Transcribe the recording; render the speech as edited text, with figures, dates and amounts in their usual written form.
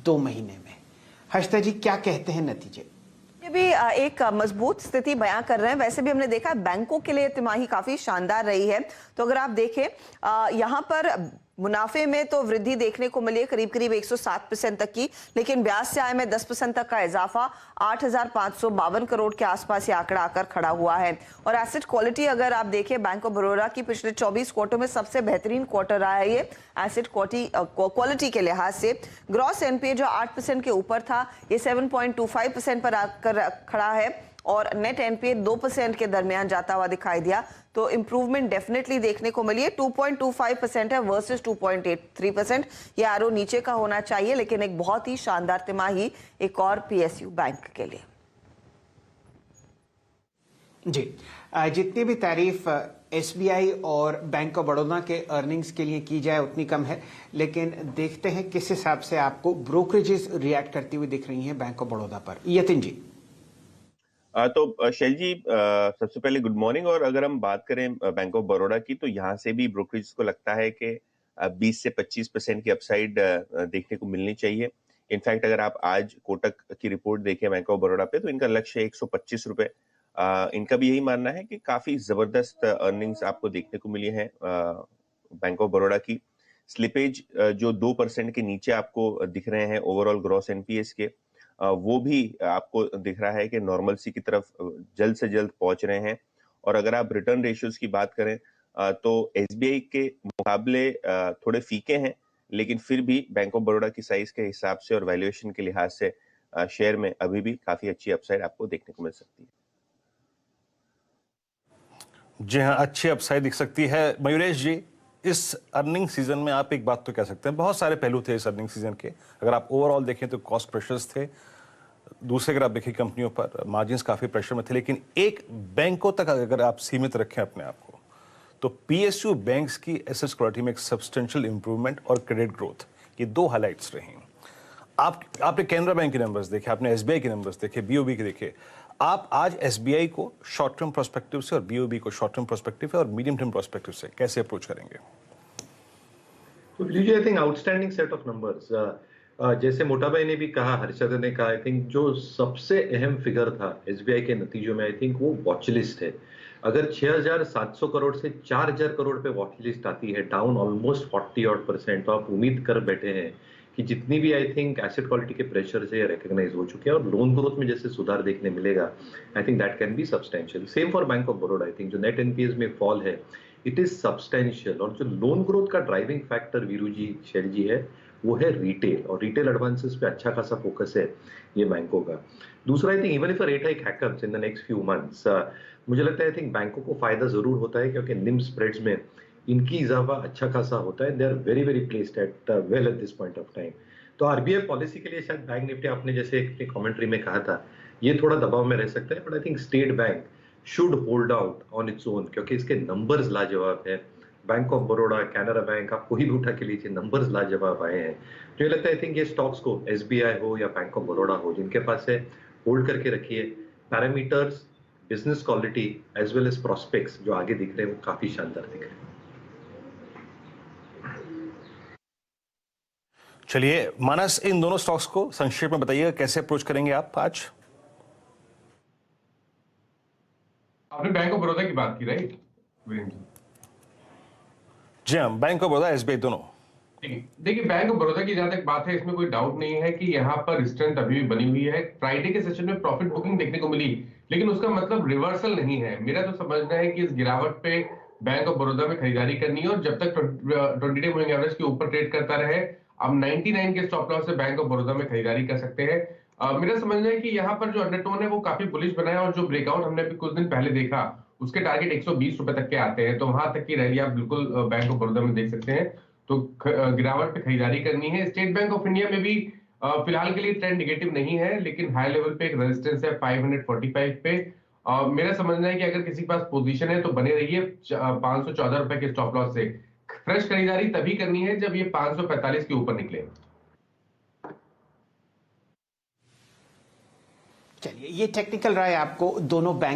2 महीने में। हर्षिता जी, क्या कहते हैं नतीजे? ये भी एक मजबूत स्थिति बयां कर रहे हैं। वैसे भी हमने देखा बैंकों के लिए तिमाही काफी शानदार रही है। तो अगर आप देखें यहाँ पर मुनाफे में तो वृद्धि देखने को मिली है करीब करीब 107% तक की, लेकिन ब्याज से आय में 10% तक का इजाफा 8,552 करोड़ के आसपास ये आंकड़ा आकर खड़ा हुआ है। और एसेट क्वालिटी अगर आप देखें बैंक ऑफ बड़ौदा की पिछले 24 क्वार्टर में सबसे बेहतरीन क्वार्टर रहा है ये एसेट क्वालिटी के लिहाज से। ग्रॉस एनपीए जो 8% के ऊपर था ये 7.25% पर आकर खड़ा है और नेट एनपीए 2% के दरमियान जाता हुआ दिखाई दिया। तो इंप्रूवमेंट डेफिनेटली देखने को मिली है। 2.25% है वर्सेस 2.83%। ये आरओ नीचे का होना चाहिए, लेकिन एक बहुत ही शानदार तिमाही एक और पीएसयू बैंक के लिए। जी, जितनी भी तारीफ एसबीआई और बैंक ऑफ बड़ौदा के अर्निंग्स के लिए की जाए उतनी कम है, लेकिन देखते हैं किस हिसाब से आपको ब्रोकरेजेस रिएक्ट करती हुई दिख रही हैं बैंक ऑफ बड़ौदा पर। यतिन जी। तो शैल जी, सबसे पहले गुड मॉर्निंग। और अगर हम बात करें बैंक ऑफ बड़ौदा की, तो यहाँ से भी ब्रोकरेज को लगता है कि 20 से 25% की अपसाइड देखने को मिलनी चाहिए। इनफैक्ट अगर आप आज कोटक की रिपोर्ट देखें बैंक ऑफ बड़ौदा पे, तो इनका लक्ष्य है 125 रुपए। इनका भी यही मानना है कि काफी जबरदस्त अर्निंग्स आपको देखने को मिली है बैंक ऑफ बड़ौदा की। स्लिपेज जो 2% के नीचे आपको दिख रहे हैं ओवरऑल ग्रॉस एनपीएस के, वो भी आपको दिख रहा है कि नॉर्मलसी की तरफ जल्द से जल्द पहुंच रहे हैं। और अगर आप रिटर्न रेशियोज की बात करें तो एसबीआई के मुकाबले थोड़े फीके हैं, लेकिन फिर भी बैंक ऑफ बड़ौदा की साइज के हिसाब से और वैल्यूएशन के लिहाज से शेयर में अभी भी काफी अच्छी अपसाइड आपको देखने को मिल सकती है। जी हाँ, अच्छी अपसाइड दिख सकती है। मयूरेश जी, इस अर्निंग सीजन में आप एक बात तो कह सकते हैं, बहुत सारे पहलू थे इस अर्निंग सीजन के। अगर आप ओवरऑल देखें तो कॉस्ट प्रेशर्स थे, दूसरे अगर आप देखें कंपनियों पर मार्जिन्स काफी प्रेशर में थे, लेकिन एक बैंकों तक अगर आप सीमित रखें अपने आप को, तो पीएसयू बैंक्स की एसेट क्वालिटी में एक सब्सटेंशियल इंप्रूवमेंट और क्रेडिट ग्रोथ, ये 2 हाइलाइट्स रही। आपने कैनरा बैंक के नंबर्स देखे, आपने एसबीआई के नंबर्स देखे, बीओबी के देखे। आप आज एसबीआई को शॉर्ट टर्म प्रोस्पेक्टिव से और बीओबी को शॉर्ट टर्म प्रोस्पेक्टिव से और मीडियम टर्म प्रोस्पेक्टिव से कैसे अप्रोच करेंगे? तो I think outstanding set of numbers. जैसे मोटा भाई ने भी कहा, हर्षद ने कहा, आई थिंक जो सबसे अहम फिगर था एसबीआई के नतीजों में, आई थिंक वो वॉच लिस्ट है। अगर 6,700 करोड़ से 4,000 करोड़ पे वॉच लिस्ट आती है, डाउन ऑलमोस्ट 40%, तो आप उम्मीद कर बैठे हैं कि जितनी भी आई थिंक एसेट क्वालिटी के प्रेशर से रिकॉग्नाइज हो चुके हैं और लोन ग्रोथ में जैसे सुधार देखने मिलेगा, I think that can be substantial. Same for bank of Baroda. I think जो नेट एनपीएस में फॉल है इट इज सब्सटेंशियल। और जो लोन ग्रोथ का ड्राइविंग फैक्टर वीरू जी, शैल जी, है वो है रिटेल, और रिटेल एडवांसेस पे अच्छा खासा फोकस है ये बैंकों का। दूसरा, I think even if a rate hike becomes in the next few months, मुझे लगता है आई थिंक बैंकों को फायदा जरूर होता है, क्योंकि निम स्प्रेड्स में इनकी इजाफा अच्छा खासा होता है। They are very very placed at well at this point of time. तो आरबीआई पॉलिसी के लिए शायद बैंक निफ्टी, आपने जैसे अपनी कमेंट्री में कहा था, ये थोड़ा दबाव में रह सकता है, but I think state bank should hold out on its own, क्योंकि इसके नंबर्स लाजवाब है। Bank of Baroda, Canara bank, आप कोई भी उठा के लीजिए, नंबर्स लाजवाब आए हैं। तो ये लगता है आई थिंक ये स्टॉक्स को, एसबीआई हो या बैंक ऑफ बड़ौदा हो, जिनके पास है, होल्ड करके रखिए। Parameters, business quality as well as prospects जो आगे दिख रहे हैं वो काफी शानदार दिख रहे हैं। चलिए मानस, इन दोनों स्टॉक्स को संक्षेप में बताइएगा, कैसे अप्रोच करेंगे आप आज? आपने बैंक ऑफ बड़ौदा की बात की, राइट? जी हाँ, बैंक ऑफ बड़ौदा, एसबीआई दोनों। देखिए, बैंक ऑफ बड़ौदा की जहां तक बात है, इसमें कोई डाउट नहीं है कि यहाँ पर स्ट्रेंथ अभी भी बनी हुई है। फ्राइडे के सेशन में प्रॉफिट बुकिंग देखने को मिली, लेकिन उसका मतलब रिवर्सल नहीं है। मेरा तो समझना है कि इस गिरावट पे बैंक ऑफ बड़ौदा में खरीदारी करनी है, और जब तक 20 डे मूविंग एवरेज के ऊपर ट्रेड करता रहे, अब 99 के स्टॉप लॉस से बैंक ऑफ बड़ौदा में खरीदारी कर सकते हैं। मेरा समझना है कि यहाँ पर जो अंडरटोन है वो काफी बुलिश बना है, और जो ब्रेकआउट हमने अभी कुछ दिन पहले देखा उसके टारगेट 120 रुपए तक के आते हैं, तो वहां तक की रैली आप बिल्कुल बैंक ऑफ बड़ौदा में देख सकते हैं। तो गिरावट पे खरीदारी करनी है। स्टेट बैंक ऑफ इंडिया में भी फिलहाल के लिए ट्रेंड नेगेटिव नहीं है, लेकिन हाई लेवल पे एक रेजिस्टेंस है 545 पे। मेरा समझना है कि अगर किसी के पास पोजीशन है तो बने रहिए 514 रुपए के स्टॉप लॉस से। फ्रेश खरीदारी तभी करनी है जब ये 545 के ऊपर निकले। चलिए, ये टेक्निकल राय आपको दोनों बैंक